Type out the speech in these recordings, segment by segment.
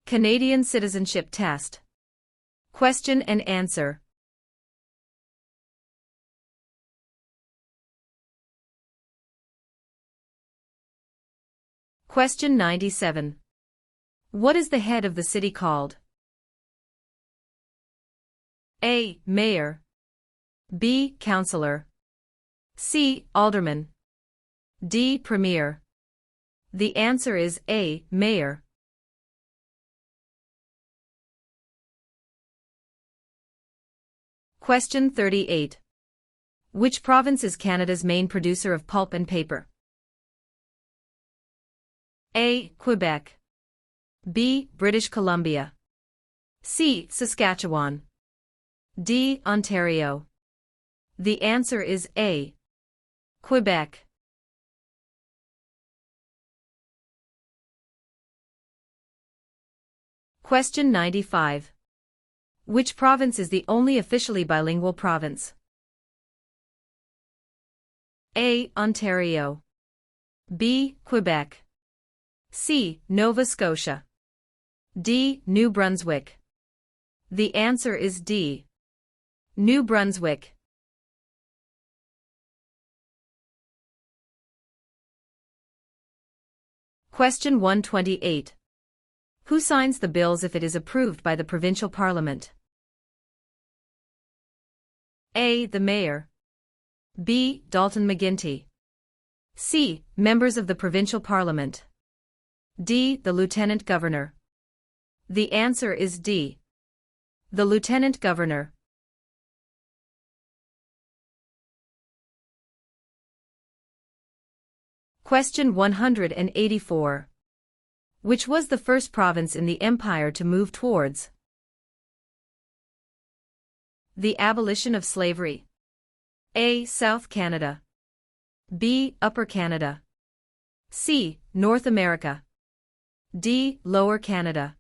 Canadian Citizenship Test. Question and answer. Question 97. What is the head of the city called? A. Mayor. B. Councillor. C. Alderman. D. Premier. The answer is A. Mayor. Question 38. Which province is Canada's main producer of pulp and paper? A. Quebec. B. British Columbia. C. Saskatchewan. D. Ontario. The answer is A. Quebec. Question 95. Which province is the only officially bilingual province? A. Ontario. B. Quebec. C. Nova Scotia. D. New Brunswick. The answer is D. New Brunswick. Question 128. Who signs the bills if it is approved by the provincial parliament? A. The Mayor. B. Dalton McGuinty. C. Members of the provincial parliament. D. The Lieutenant Governor. The answer is D. The Lieutenant Governor. Question 184. Which was the first province in the Empire to move towards the abolition of slavery? A. South Canada. B. Upper Canada. C. North America. D. Lower Canada.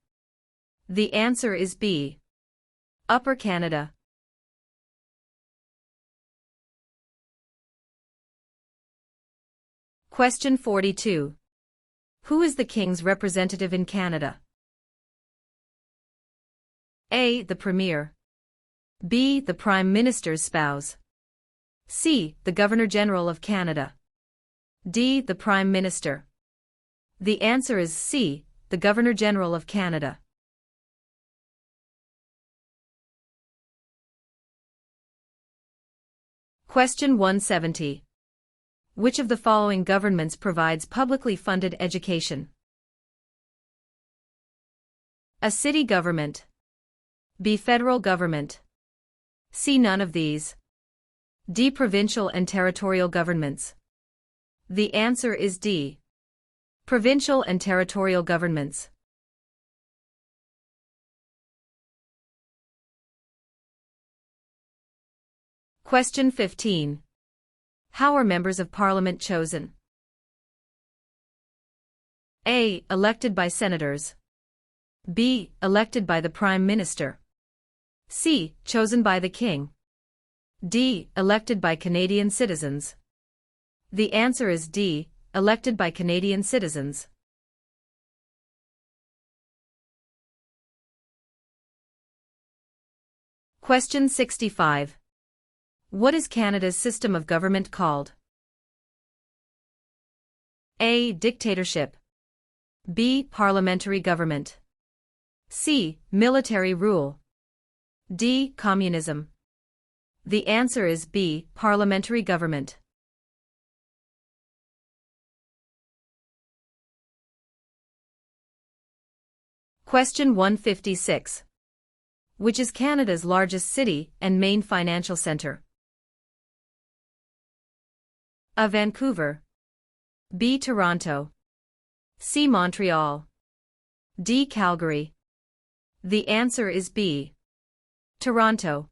The answer is B. Upper Canada. Question 42. Who is the King's representative in Canada? A. The Premier. B. The Prime Minister's spouse. C. The Governor-General of Canada. D. The Prime Minister. The answer is C. The Governor-General of Canada. Question 170. Which of the following governments provides publicly funded education? A. City government. B. Federal government. C. None of these. D. Provincial and territorial governments. The answer is D. Provincial and territorial governments. Question 15. How are members of Parliament chosen? A. Elected by senators. B. Elected by the Prime Minister. C. Chosen by the King. D. Elected by Canadian citizens. The answer is D. Elected by Canadian citizens. Question 65. What is Canada's system of government called? A. Dictatorship. B. Parliamentary government. C. Military rule. D. Communism. The answer is B. Parliamentary government. Question 156. Which is Canada's largest city and main financial centre? A. Vancouver. B. Toronto. C. Montreal. D. Calgary. The answer is B. Toronto.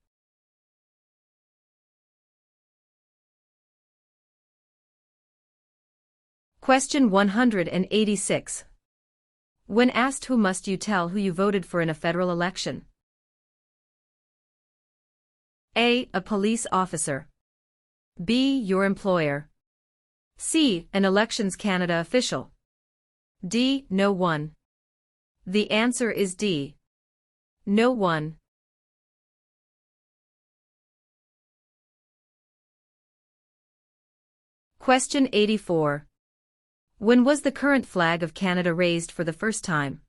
Question 186. When asked who must you tell who you voted for in a federal election? A. A police officer. B. Your employer. C. An Elections Canada official. D. No one. The answer is D. No one. Question 84. When was the current flag of Canada raised for the first time?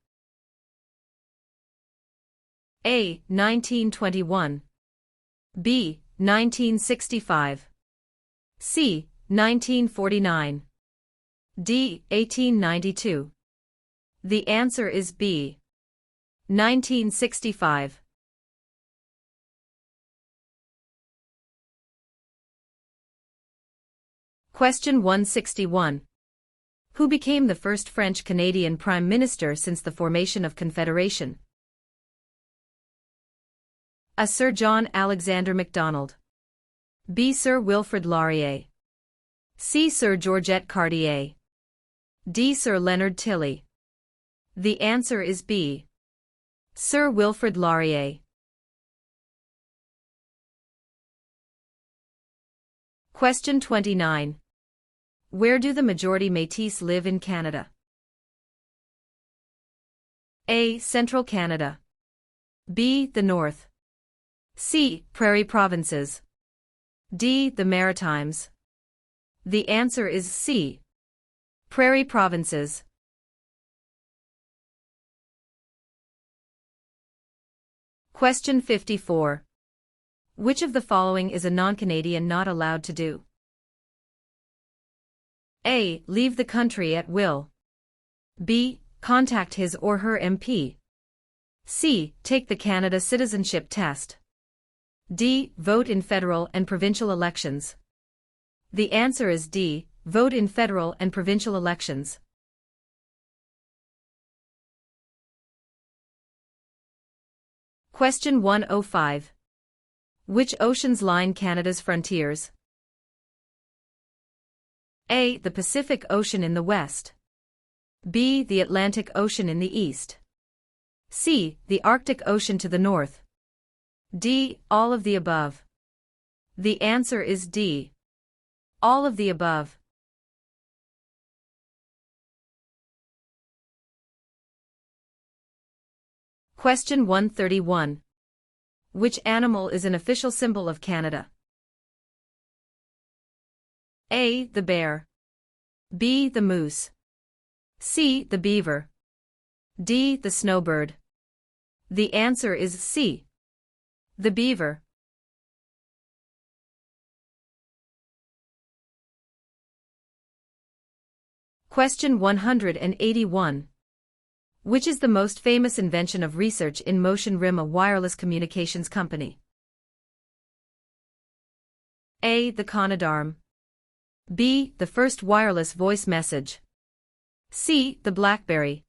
A. 1921. B. 1965. C. 1949. D. 1892. The answer is B. 1965. Question 161. Who became the first French-Canadian Prime Minister since the formation of Confederation? A. Sir John Alexander Macdonald. B. Sir Wilfrid Laurier. C. Sir Georgette Cartier. D. Sir Leonard Tilley. The answer is B. Sir Wilfrid Laurier. Question 29. Where do the majority Métis live in Canada? A. Central Canada. B. The North. C. Prairie Provinces. D. The Maritimes. The answer is C. Prairie Provinces. Question 54. Which of the following is a non-Canadian not allowed to do? A. Leave the country at will. B. Contact his or her MP. C. Take the Canada Citizenship Test. D. Vote in federal and provincial elections. The answer is D. Vote in federal and provincial elections. Question 105. Which oceans line Canada's frontiers? A. The Pacific Ocean in the west. B. The Atlantic Ocean in the east. C. The Arctic Ocean to the north. D. All of the above. The answer is D. All of the above. Question 131. Which animal is an official symbol of Canada? A. The bear. B. The moose. C. The beaver. D. The snowbird. The answer is C. The beaver. Question 181. Which is the most famous invention of research in motion? RIM, a wireless communications company. A. The Canadarm. B. The first wireless voice message. C. The BlackBerry.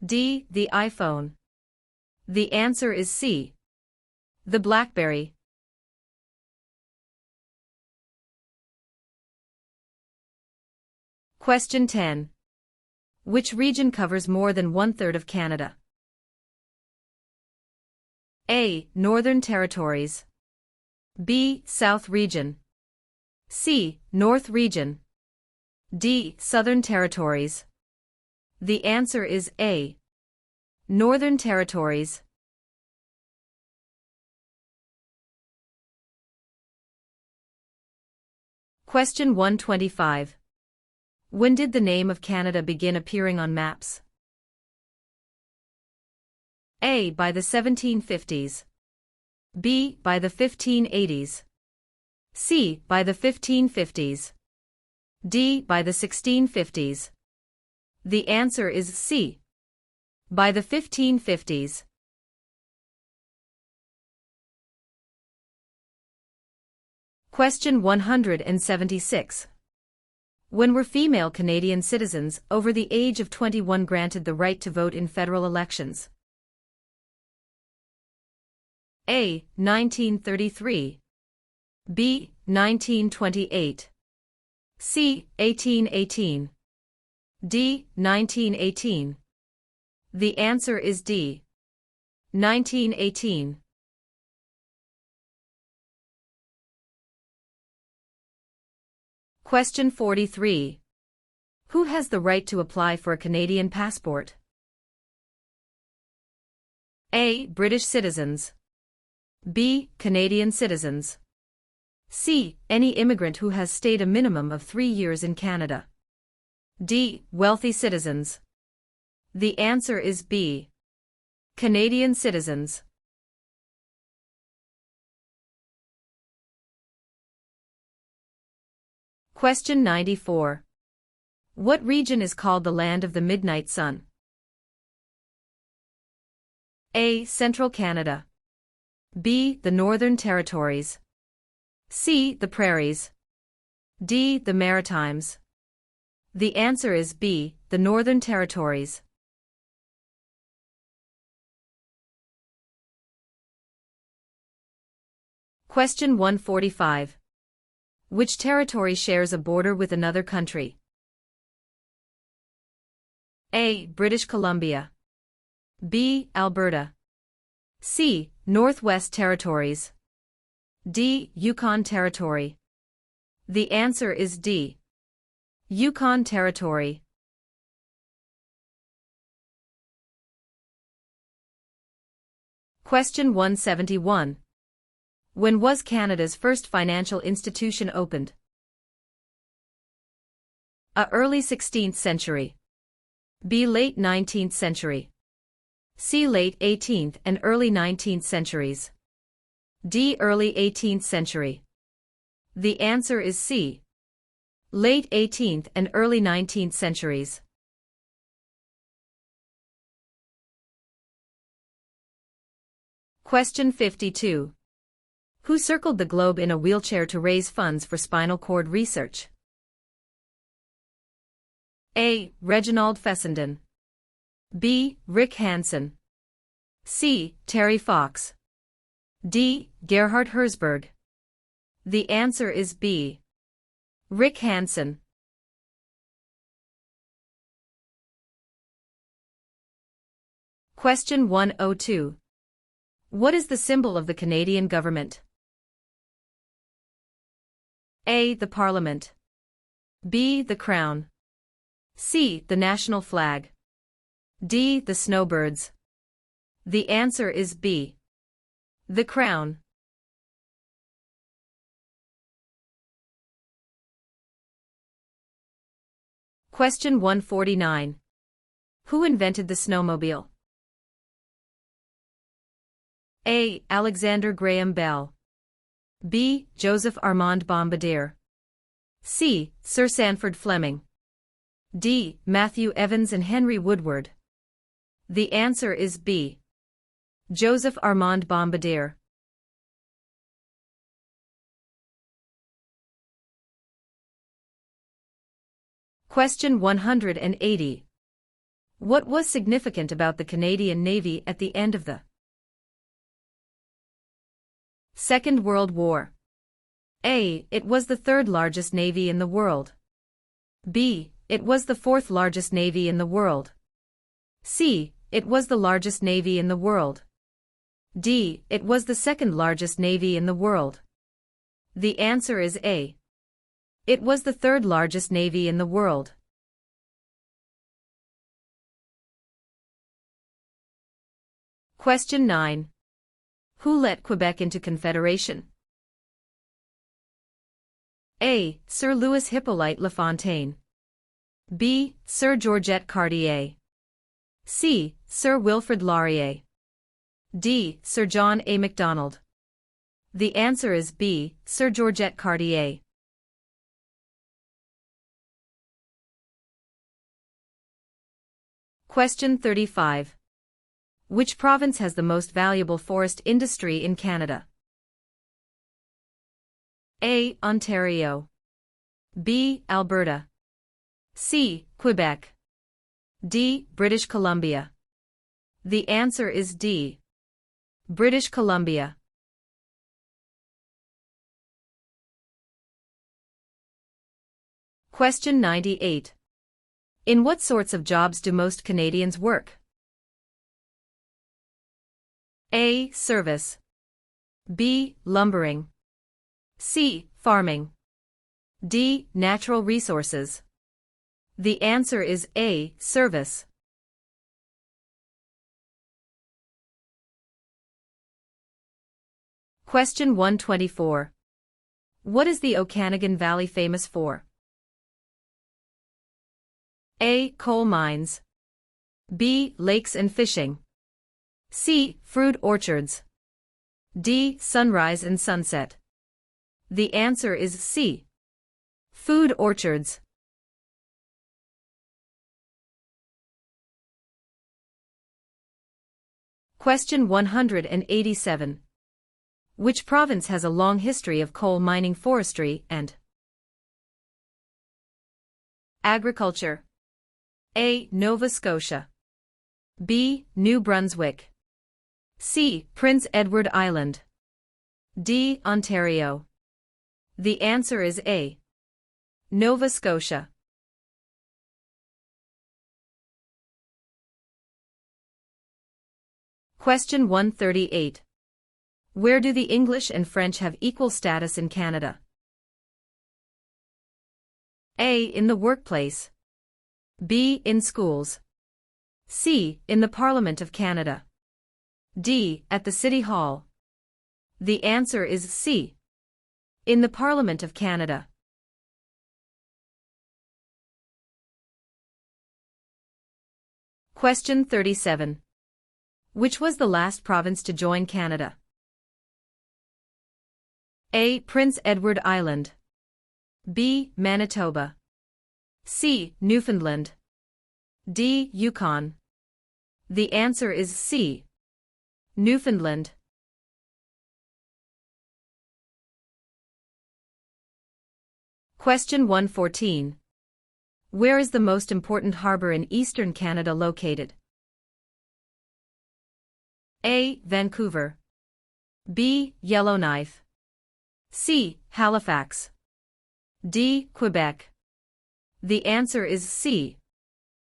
D. The iPhone. The answer is C. The BlackBerry. Question 10. Which region covers more than 1/3 of Canada? A. Northern Territories. B. South Region. C. North Region. D. Southern Territories. The answer is A. Northern Territories. Question 125. When did the name of Canada begin appearing on maps? A. By the 1750s. B. By the 1580s. C. By the 1550s. D. By the 1650s. The answer is C. By the 1550s. Question 176. When were female Canadian citizens over the age of 21 granted the right to vote in federal elections? A. 1933. B. 1928. C. 1818. D. 1918. The answer is D. 1918. Question 43. Who has the right to apply for a Canadian passport? A. British citizens. B. Canadian citizens. C. Any immigrant who has stayed a minimum of 3 years in Canada. D. Wealthy citizens. The answer is B. Canadian citizens. Question 94. What region is called the land of the midnight sun? A. Central Canada. B. The Northern Territories. C. The Prairies. D. The Maritimes. The answer is B. The Northern Territories. Question 145. Which territory shares a border with another country? A. British Columbia. B. Alberta. C. Northwest Territories. D. Yukon Territory. The answer is D. Yukon Territory. Question 171. When was Canada's first financial institution opened? A. Early 16th century. B. Late 19th century. C. Late 18th and early 19th centuries. D. Early 18th century. The answer is C. Late 18th and early 19th centuries. Question 52. Who circled the globe in a wheelchair to raise funds for spinal cord research? A. Reginald Fessenden. B. Rick Hansen. C. Terry Fox. D. Gerhard Herzberg. The answer is B. Rick Hansen. Question 102. What is the symbol of the Canadian government? A. The Parliament. B. The Crown. C. The national flag. D. The snowbirds. The answer is B. The Crown. Question 149. Who invented the snowmobile? A. Alexander Graham Bell. B. Joseph Armand Bombardier. C. Sir Sanford Fleming. D. Matthew Evans and Henry Woodward. The answer is B. Joseph Armand Bombardier. Question 180. What was significant about the Canadian Navy at the end of the Second World War? A. It was the third largest navy in the world. B. It was the fourth largest navy in the world. C. It was the largest navy in the world. D. It was the second largest navy in the world. The answer is A. It was the third largest navy in the world. Question 9. Who let Quebec into Confederation? A. Sir Louis Hippolyte Lafontaine. B. Sir Georgette Cartier. C. Sir Wilfrid Laurier. D. Sir John A. Macdonald. The answer is B. Sir Georgette Cartier. Question 35. Which province has the most valuable forest industry in Canada? A. Ontario. B. Alberta. C. Quebec. D. British Columbia. The answer is D. British Columbia. Question 98. In what sorts of jobs do most Canadians work? A. Service. B. Lumbering. C. Farming. D. Natural resources. The answer is A. Service. Question 124. What is the Okanagan Valley famous for? A. Coal mines. B. Lakes and fishing. C. Fruit orchards. D. Sunrise and sunset. The answer is C. Food orchards. Question 187. Which province has a long history of coal mining, forestry, and agriculture? A. Nova Scotia. B. New Brunswick. C. Prince Edward Island. D. Ontario. The answer is A. Nova Scotia. Question 138. Where do the English and French have equal status in Canada? A. In the workplace. B. In schools. C. In the Parliament of Canada. D. At the City Hall. The answer is C. In the Parliament of Canada. Question 37. Which was the last province to join Canada? A. Prince Edward Island. B. Manitoba. C. Newfoundland. D. Yukon. The answer is C. Newfoundland. Question 114. Where is the most important harbor in eastern Canada located? A. Vancouver. B. Yellowknife. C. Halifax. D. Quebec. The answer is C.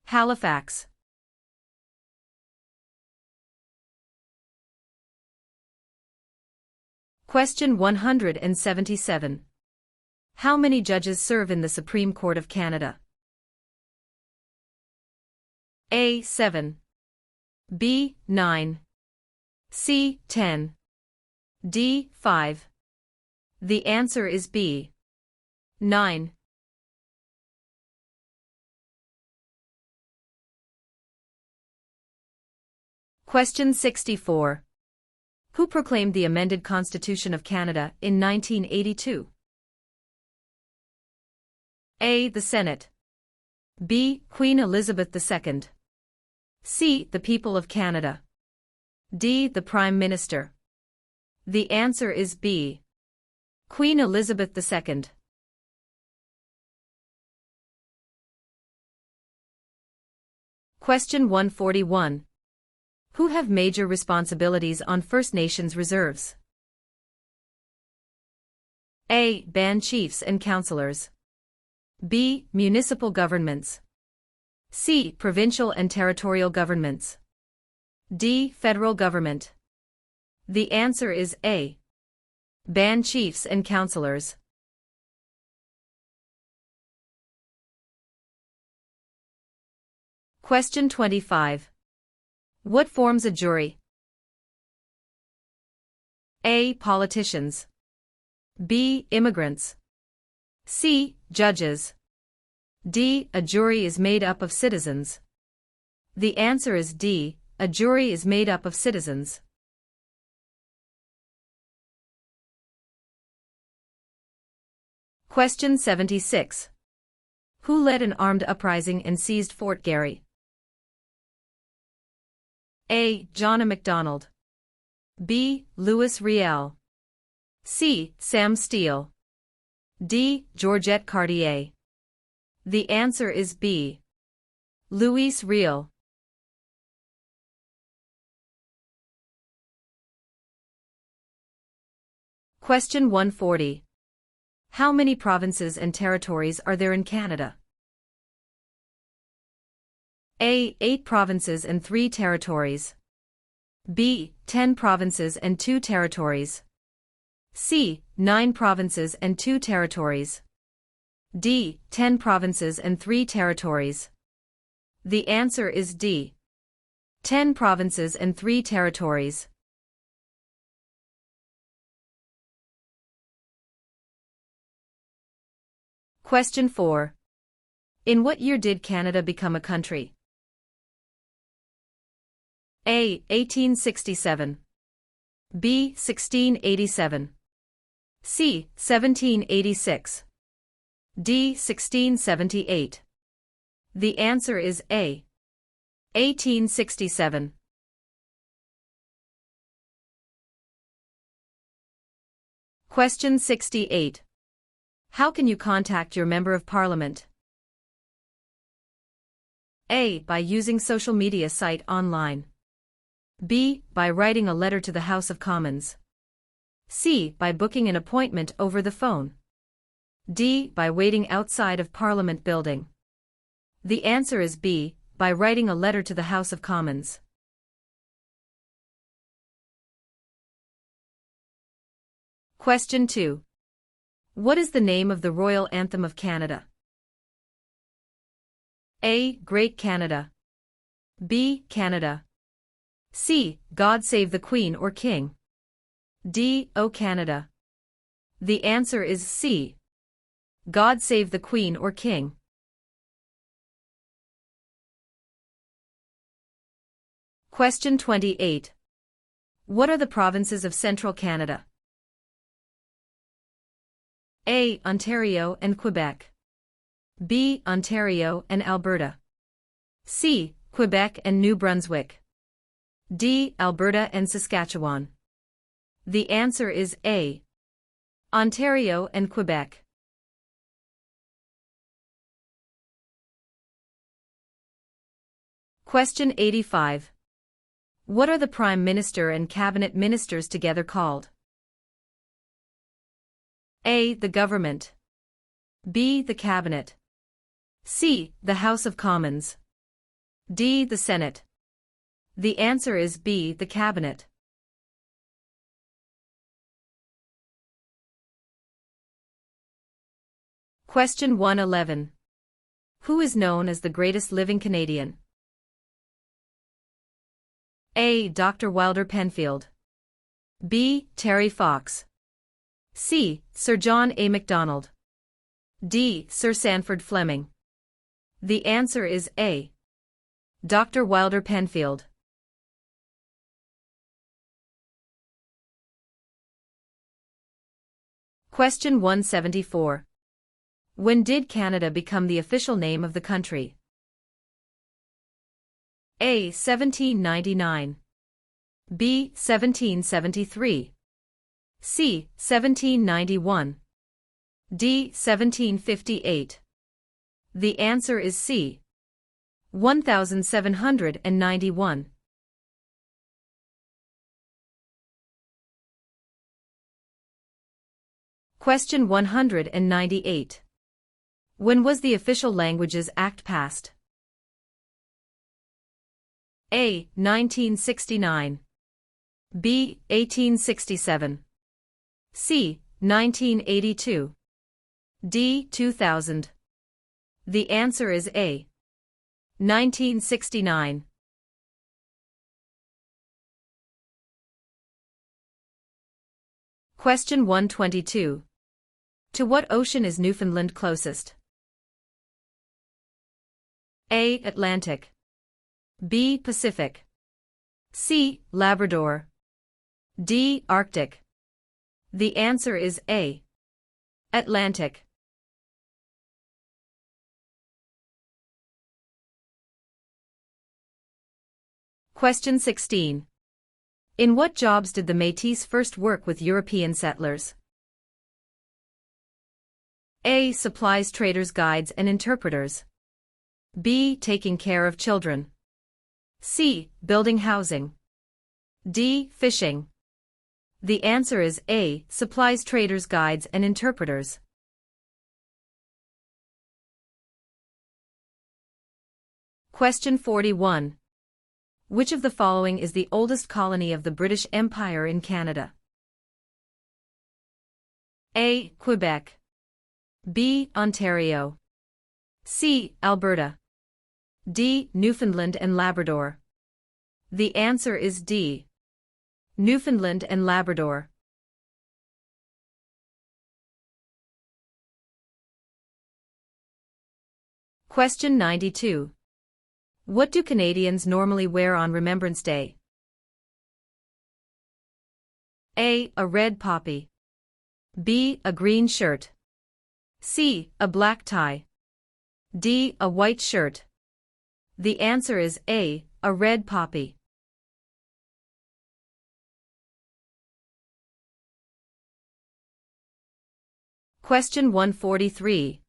Halifax. Question 177. How many judges serve in the Supreme Court of Canada? A. 7. B. 9. C. 10. D. 5. The answer is B. 9. Question 64. Who proclaimed the amended Constitution of Canada in 1982? A. The Senate. B. Queen Elizabeth II. C. The people of Canada. D. The Prime Minister. The answer is B. Queen Elizabeth II. Question 141. Who have major responsibilities on First Nations reserves? A. Band chiefs and councillors. B. Municipal governments. C. Provincial and territorial governments. D. Federal government. The answer is A. Band chiefs and councillors. Question 25. What forms a jury? A. Politicians. B. Immigrants. C. Judges. D. A jury is made up of citizens. The answer is D. A jury is made up of citizens. Question 76. Who led an armed uprising and seized Fort Garry? A. John A. Macdonald. B. Louis Riel. C. Sam Steele. D. Georgette Cartier. The answer is B. Louis Riel. Question 140. How many provinces and territories are there in Canada? A. 8 provinces and 3 territories. B. 10 provinces and 2 territories. C. 9 provinces and 2 territories. D. 10 provinces and 3 territories. The answer is D. 10 provinces and 3 territories. Question 4. In what year did Canada become a country? A. 1867. B. 1687. C. 1786. D. 1678. The answer is A. 1867. Question 68. How can you contact your Member of Parliament? A. By using social media site online. B. By writing a letter to the House of Commons. C. By booking an appointment over the phone. D. By waiting outside of Parliament building. The answer is B. By writing a letter to the House of Commons. Question 2. What is the name of the Royal Anthem of Canada? A. Great Canada. B. Canada. C. God Save the Queen or King. D. O Canada. The answer is C. God Save the Queen or King. Question 28. What are the provinces of Central Canada? A. Ontario and Quebec. B. Ontario and Alberta. C. Quebec and New Brunswick. D. Alberta and Saskatchewan. The answer is A. Ontario and Quebec. Question 85. What are the Prime Minister and Cabinet Ministers together called? A. The Government. B. The Cabinet. C. The House of Commons. D. The Senate. The answer is B. The Cabinet. Question 111. Who is known as the greatest living Canadian? A. Dr. Wilder Penfield. B. Terry Fox. C. Sir John A. Macdonald. D. Sir Sanford Fleming. The answer is A. Dr. Wilder Penfield. Question 174. When did Canada become the official name of the country? A. 1799. B. 1773. C. 1791. D. 1758. The answer is C. 1791. Question 198. When was the Official Languages Act passed? A. 1969. B. 1867. C. 1982. D. 2000. The answer is A. 1969. Question 122. To what ocean is Newfoundland closest? A. Atlantic. B. Pacific. C. Labrador. D. Arctic. The answer is A. Atlantic. Question 16. In what jobs did the Métis first work with European settlers? A. Supplies traders, guides and interpreters. B. Taking care of children. C. Building housing. D. Fishing. The answer is A. Supplies traders, guides and interpreters. Question 41. Which of the following is the oldest colony of the British Empire in Canada? A. Quebec. B. Ontario. C. Alberta. D. Newfoundland and Labrador. The answer is D. Newfoundland and Labrador. Question 92. What do Canadians normally wear on Remembrance Day? A. A red poppy. B. A green shirt. C. A black tie. D. A white shirt. The answer is A. A red poppy. Question 143.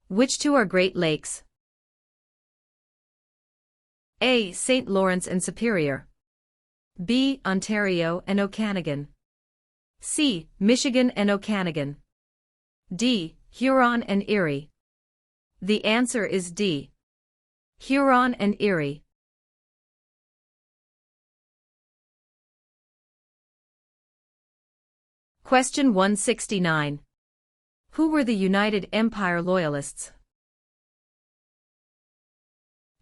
Which two are Great Lakes? A. St. Lawrence and Superior. B. Ontario and Okanagan. C. Michigan and Okanagan. D. Huron and Erie. The answer is D. Huron and Erie. Question 169. Who were the United Empire Loyalists?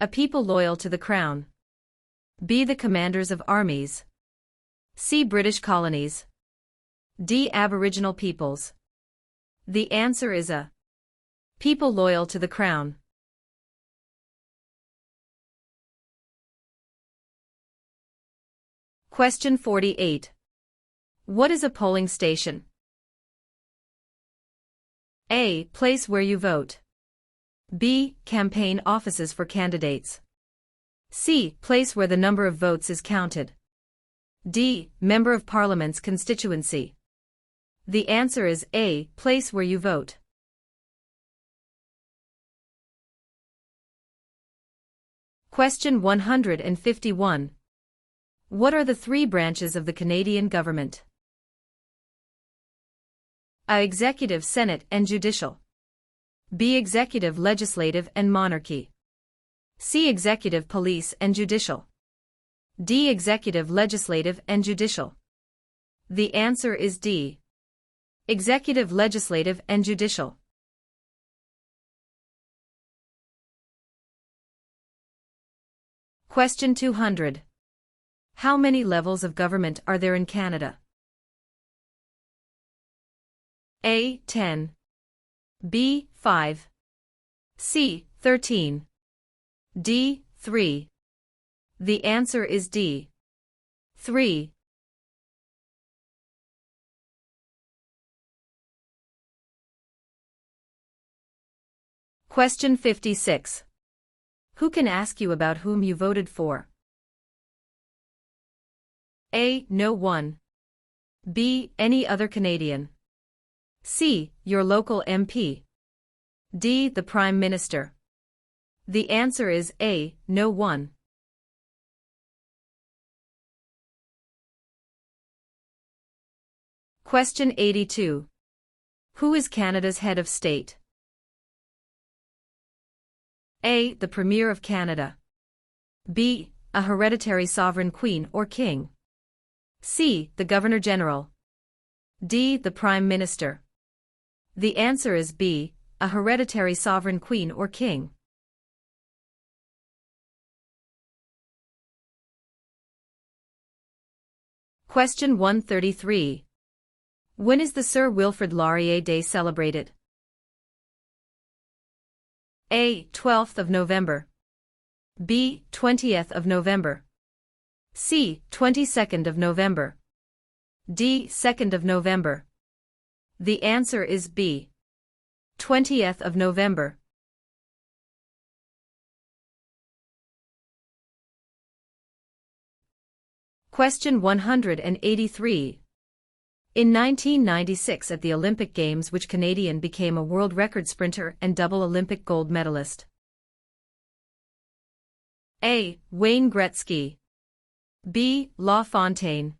A people loyal to the Crown. B. The commanders of armies. C. British colonies. D. Aboriginal peoples. The answer is A. People loyal to the Crown. Question 48. What is a polling station? A. Place where you vote. B. Campaign offices for candidates. C. Place where the number of votes is counted. D. Member of Parliament's constituency. The answer is A. Place where you vote. Question 151. What are the three branches of the Canadian government? A. Executive, Senate, and Judicial. B. Executive, Legislative, and Monarchy. C. Executive, Police, and Judicial. D. Executive, Legislative, and Judicial. The answer is D. Executive, Legislative, and Judicial. Question 200. How many levels of government are there in Canada? A. 10. B. 5. C. 13. D. 3. The answer is D. 3. Question 56. Who can ask you about whom you voted for? A. No one. B. Any other Canadian. C. Your local MP. D. The Prime Minister. The answer is A. No one. Question 82. Who is Canada's head of state? A. The Premier of Canada. B. A hereditary sovereign queen or king. C. The Governor-General. D. The Prime Minister. The answer is B. A hereditary sovereign queen or king. Question 133. When is the Sir Wilfrid Laurier Day celebrated? A. 12th of November. B. 20th of November. C. 22nd of November. D. 2nd of November. The answer is B. 20th of November. Question 183. In 1996 at the Olympic Games, which Canadian became a world record sprinter and double Olympic gold medalist? A. Wayne Gretzky. B. LaFontaine.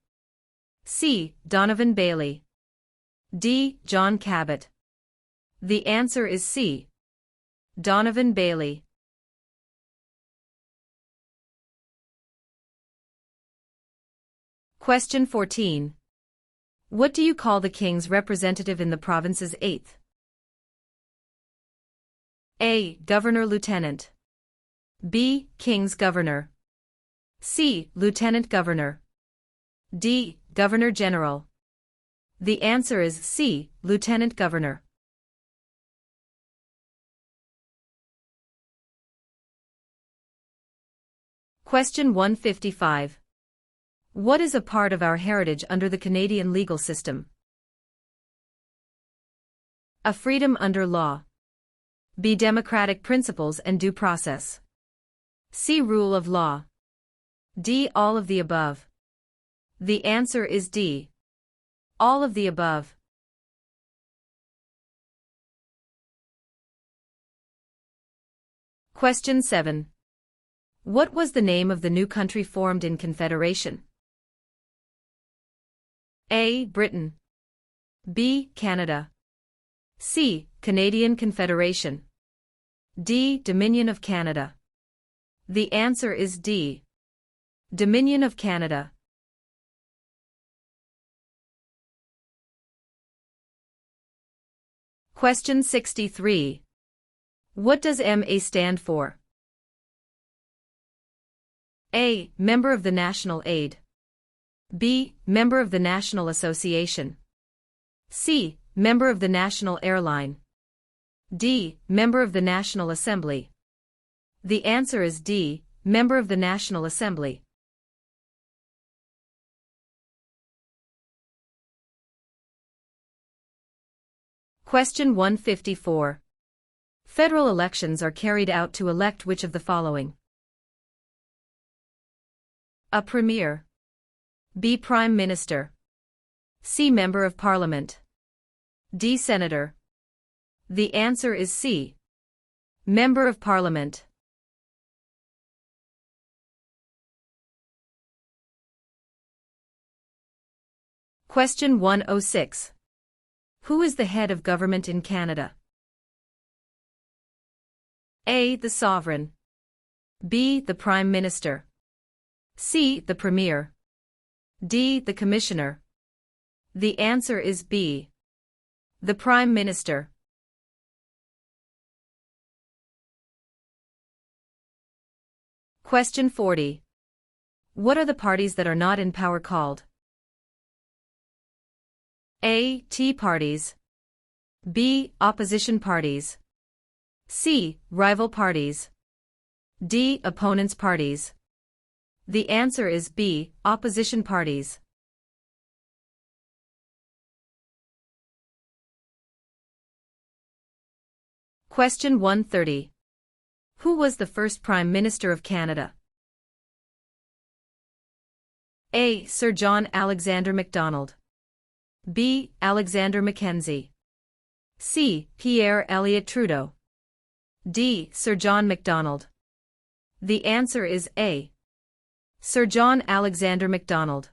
C. Donovan Bailey. D. John Cabot. The answer is C. Donovan Bailey. Question 14. What do you call the King's representative in the province's 8th? A. Governor-Lieutenant. B. King's Governor. C. Lieutenant Governor. D. Governor-General. The answer is C. Lieutenant Governor. Question 155. What is a part of our heritage under the Canadian legal system? A. Freedom under law. B. Democratic principles and due process. C. Rule of law. D. All of the above. The answer is D. All of the above. Question 7. What was the name of the new country formed in Confederation? A. Britain. B. Canada. C. Canadian Confederation. D. Dominion of Canada. The answer is D. Dominion of Canada. Question 63. What does MA stand for? A. Member of the National Aid. B. Member of the National Association. C. Member of the National Airline. D. Member of the National Assembly. The answer is D. Member of the National Assembly. Question 154. Federal elections are carried out to elect which of the following? A. Premier. B. Prime Minister. C. Member of Parliament. D. Senator. The answer is C. Member of Parliament. Question 106. Who is the head of government in Canada? A. The Sovereign. B. The Prime Minister. C. The Premier. D. The Commissioner. The answer is B. The Prime Minister. Question 40. What are the parties that are not in power called? A. Tea parties. B. Opposition parties. C. Rival parties. D. Opponents parties. The answer is B. Opposition parties. Question 130. Who was the first Prime Minister of Canada? A. Sir John Alexander Macdonald. B. Alexander Mackenzie. C. Pierre Elliott Trudeau. D. Sir John Macdonald. The answer is A. Sir John Alexander Macdonald.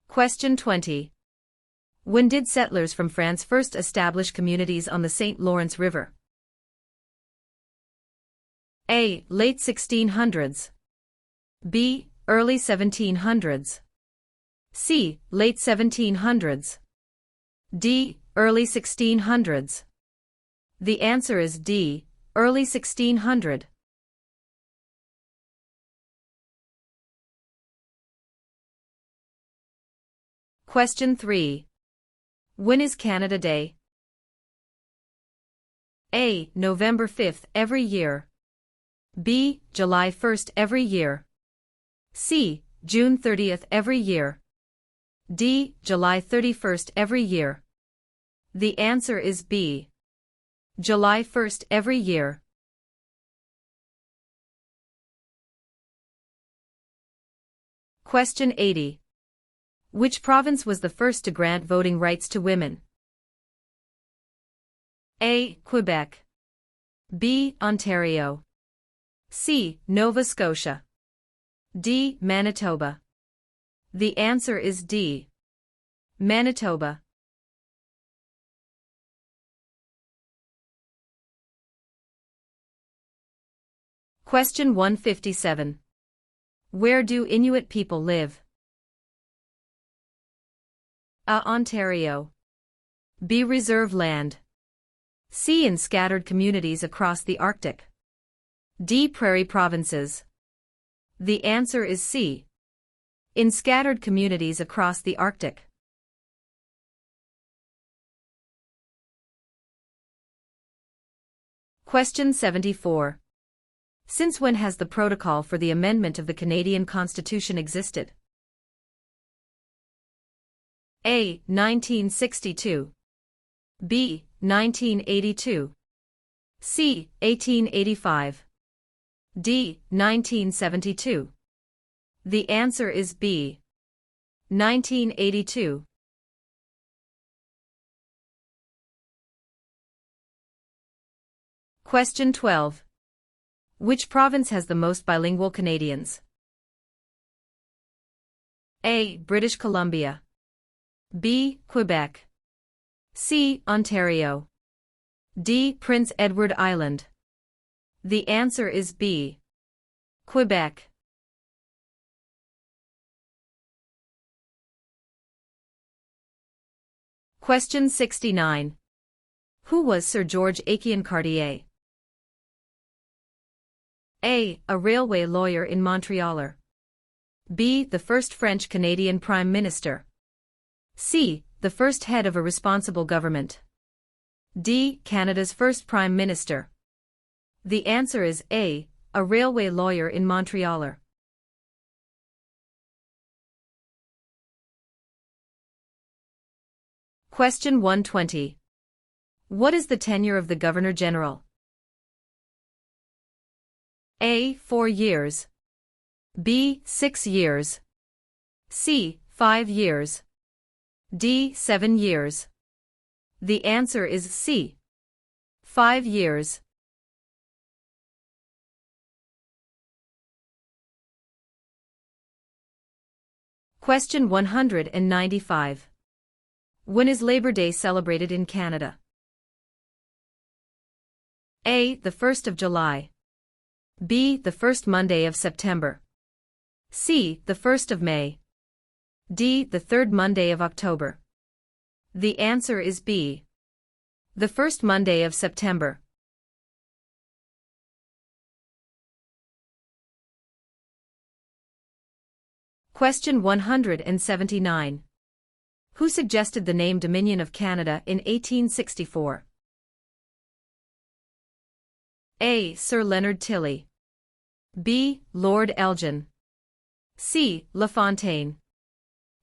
Question 20. When did settlers from France first establish communities on the St. Lawrence River? A. Late 1600s. B. Early 1700s. C. Late 1700s. D. Early 1600s. The answer is D. Early 1600. Question 3. When is Canada Day? A. November 5th every year. B. July 1st every year. C. June 30th every year. D. July 31st every year. The answer is B. July 1st every year. Question 80. Which province was the first to grant voting rights to women? A. Quebec. B. Ontario. C. Nova Scotia. D. Manitoba. The answer is D. Manitoba. Question 157. Where do Inuit people live? A. Ontario. B. Reserve land. C. In scattered communities across the Arctic. D. Prairie provinces. The answer is C. In scattered communities across the Arctic. Question 74. Since when has the protocol for the amendment of the Canadian Constitution existed? A. 1962. B. 1982. C. 1885. D. 1972. The answer is B. 1982. Question 12. Which province has the most bilingual Canadians? A. British Columbia. B. Quebec. C. Ontario. D. Prince Edward Island. The answer is B. Quebec. Question 69. Who was Sir George Aiken Cartier? A. A railway lawyer in Montreal. B. The first French-Canadian Prime Minister. C. The first head of a responsible government. D. Canada's first Prime Minister. The answer is A. A railway lawyer in Montreal. Question 120. What is the tenure of the Governor-General? A. 4 years. B. 6 years. C. 5 years. D. 7 years. The answer is C. 5 years. Question 195. When is Labor Day celebrated in Canada? A. The 1st of July. B. The first Monday of September. C. The 1st of May. D. The third Monday of October. The answer is B. The first Monday of September. Question 179. Who suggested the name Dominion of Canada in 1864? A. Sir Leonard Tilley. B. Lord Elgin. C. LaFontaine.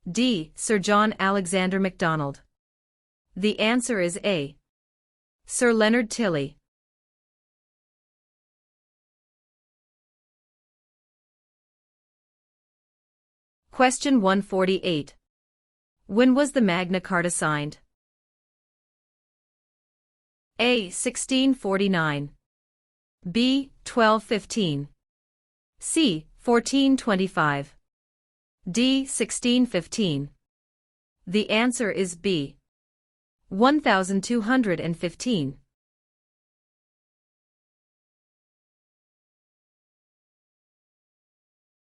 D. Sir John Alexander Macdonald. The answer is A. Sir Leonard Tilley. Question 148. When was the Magna Carta signed? A. 1649. B. 1215. C. 1425. D. 1615. The answer is B. 1215.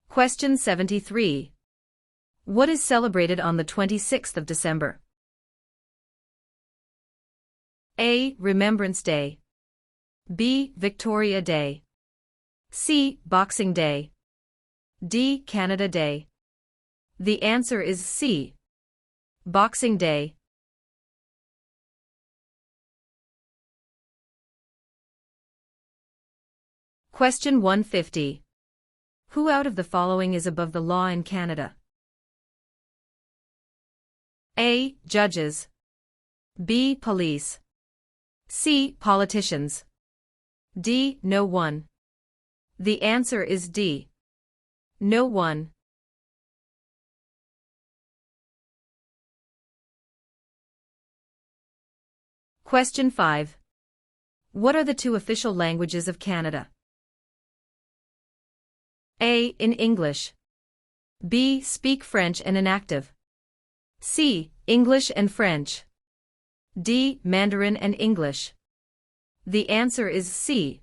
Question 73. What is celebrated on the 26th of December? A. Remembrance Day. B. Victoria Day. C. Boxing Day. D. Canada Day. The answer is C. Boxing Day. Question 150. Who out of the following is above the law in Canada? A. Judges. B. Police. C. Politicians. D. No one. The answer is D. No one. Question 5. What are the two official languages of Canada? A. In English. B. Speak French and inactive. C. English and French. D. Mandarin and English. The answer is C.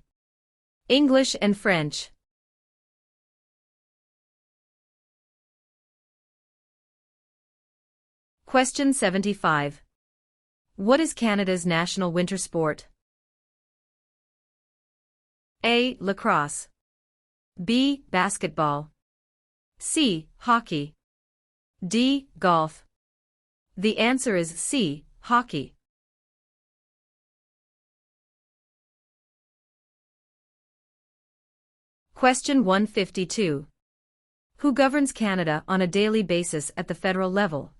English and French. Question 75. What is Canada's national winter sport? A. Lacrosse. B. Basketball. C. Hockey. D. Golf. The answer is C. Hockey. Question 152. Who governs Canada on a daily basis at the federal level?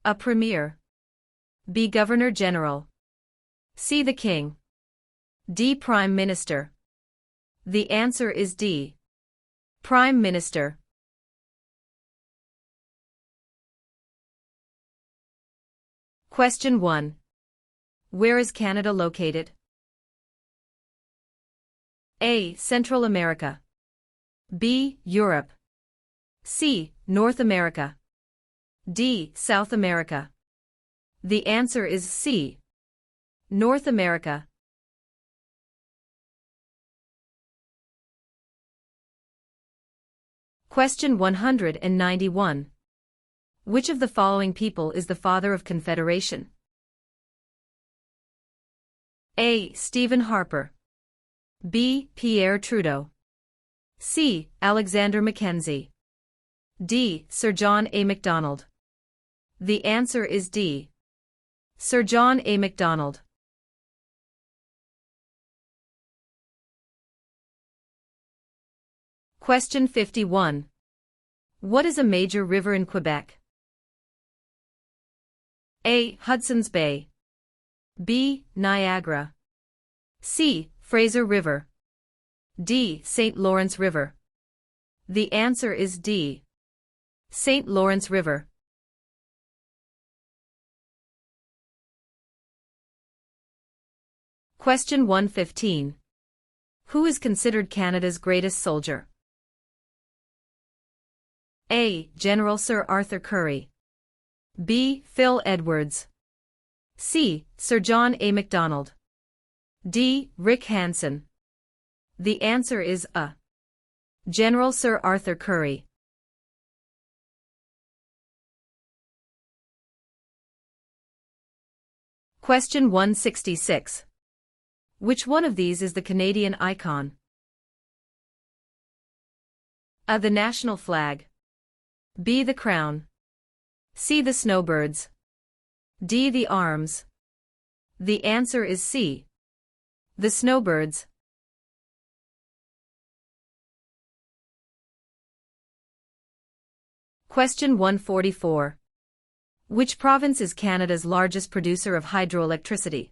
A Premier. B. Governor General. C. The King. D. Prime Minister. The answer is D. Prime Minister. Question 1. Where is Canada located? A. Central America. B. Europe. C. North America. D. South America. The answer is C. North America. Question 191. Which of the following people is the father of Confederation? A. Stephen Harper. B. Pierre Trudeau. C. Alexander Mackenzie. D. Sir John A. Macdonald. The answer is D. Sir John A. Macdonald. Question 51. What is a major river in Quebec? A. Hudson's Bay. B. Niagara. C. Fraser River. D. St. Lawrence River. The answer is D. St. Lawrence River. Question 115. Who is considered Canada's greatest soldier? A. General Sir Arthur Currie. B. Phil Edwards. C. Sir John A. Macdonald. D. Rick Hansen. The answer is A. General Sir Arthur Currie. Question 166. Which one of these is the Canadian icon? A. The national flag. B. The crown. C. The snowbirds. D. The arms. The answer is C. The snowbirds. Question 144. Which province is Canada's largest producer of hydroelectricity?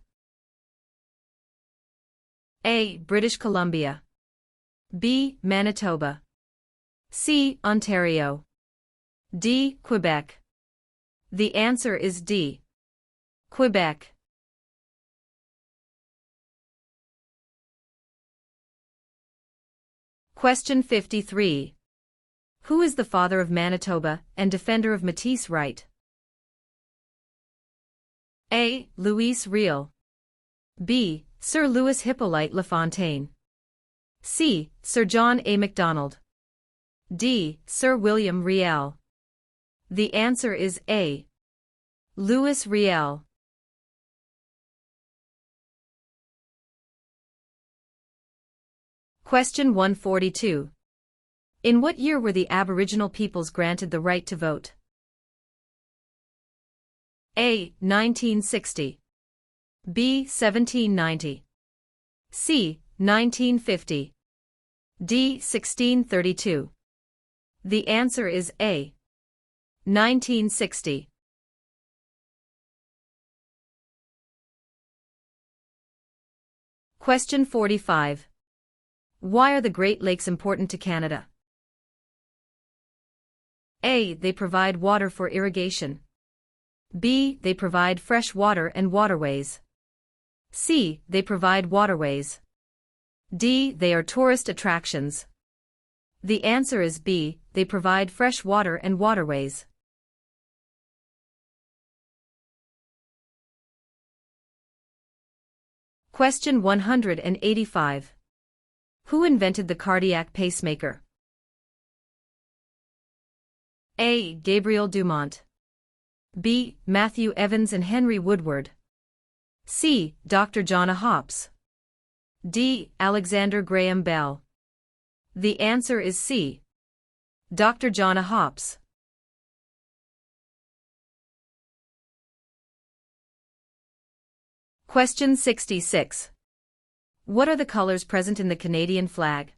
A. British Columbia. B. Manitoba. C. Ontario. D. Quebec. The answer is D. Quebec. Question 53. Who is the father of Manitoba and defender of Métis right? A. Louis Riel. B. Sir Louis Hippolyte Lafontaine. C. Sir John A. Macdonald. D. Sir William Riel. The answer is A. Louis Riel. Question 142. In what year were the Aboriginal peoples granted the right to vote? A. 1960. B. 1790. C. 1950. D. 1632. The answer is A. 1960. Question 45. Why are the Great Lakes important to Canada? A. They provide water for irrigation. B. They provide fresh water and waterways. C. They provide waterways. D. They are tourist attractions. The answer is B. They provide fresh water and waterways. Question 185. Who invented the cardiac pacemaker? A. Gabriel Dumont. B. Matthew Evans and Henry Woodward. C. Dr. John A. Hopps. D. Alexander Graham Bell. The answer is C. Dr. John A. Hopps. Question 66. What are the colors present in the Canadian flag?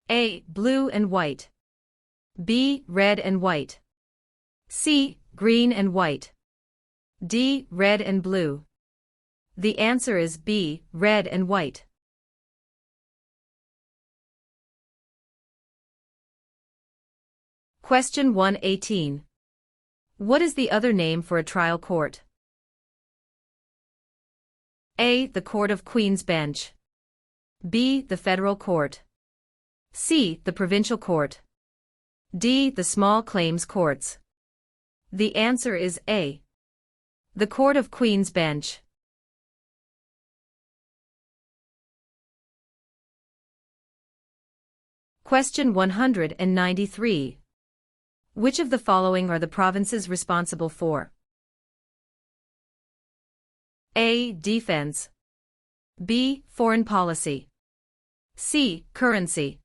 A. Blue and white. B. Red and white. C. Green and white. D. Red and blue. The answer is B. Red and white. Question 118. What is the other name for a trial court? A. The Court of Queen's Bench. B. The Federal Court. C. The Provincial Court. D. The Small Claims Courts. The answer is A. The Court of Queen's Bench. Question 193. Which of the following are the provinces responsible for? A. Defense. B. Foreign policy. C. Currency.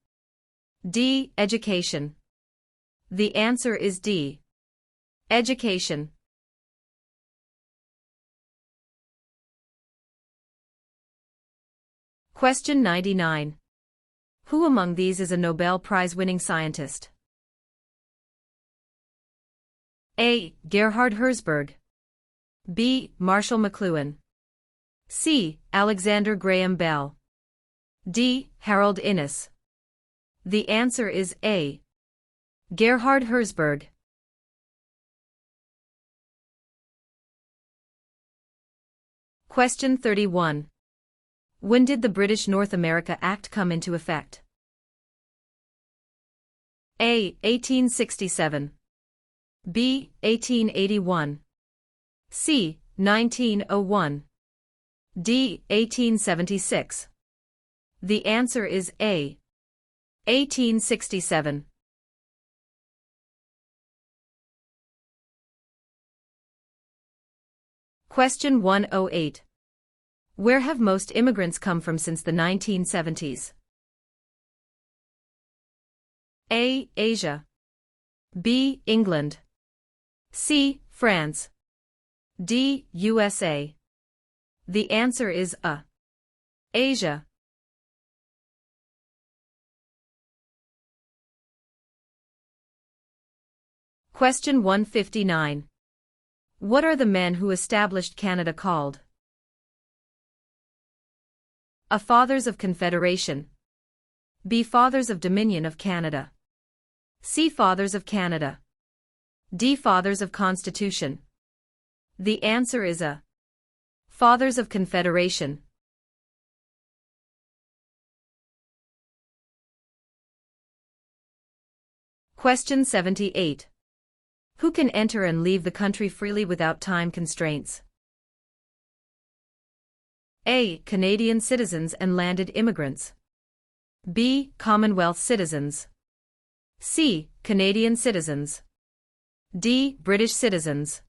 D. Education. The answer is D. Education. Question 99. Who among these is a Nobel Prize-winning scientist? A. Gerhard Herzberg. B. Marshall McLuhan. C. Alexander Graham Bell. D. Harold Innis. The answer is A. Gerhard Herzberg. Question 31. When did the British North America Act come into effect? A. 1867. B. 1881. C. 1901. D. 1876. The answer is A. 1867. Question 108. Where have most immigrants come from since the 1970s? A. Asia. B. England. C. France. D. USA. The answer is A. Asia. Question 159. What are the men who established Canada called? A. Fathers of Confederation. B. Fathers of Dominion of Canada. C. Fathers of Canada. D. Fathers of Constitution. The answer is A. Fathers of Confederation. Question 78. Who can enter and leave the country freely without time constraints? A. Canadian citizens and landed immigrants. B. Commonwealth citizens. C. Canadian citizens. D. British citizens.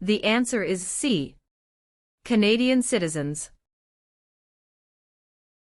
The answer is C. Canadian citizens.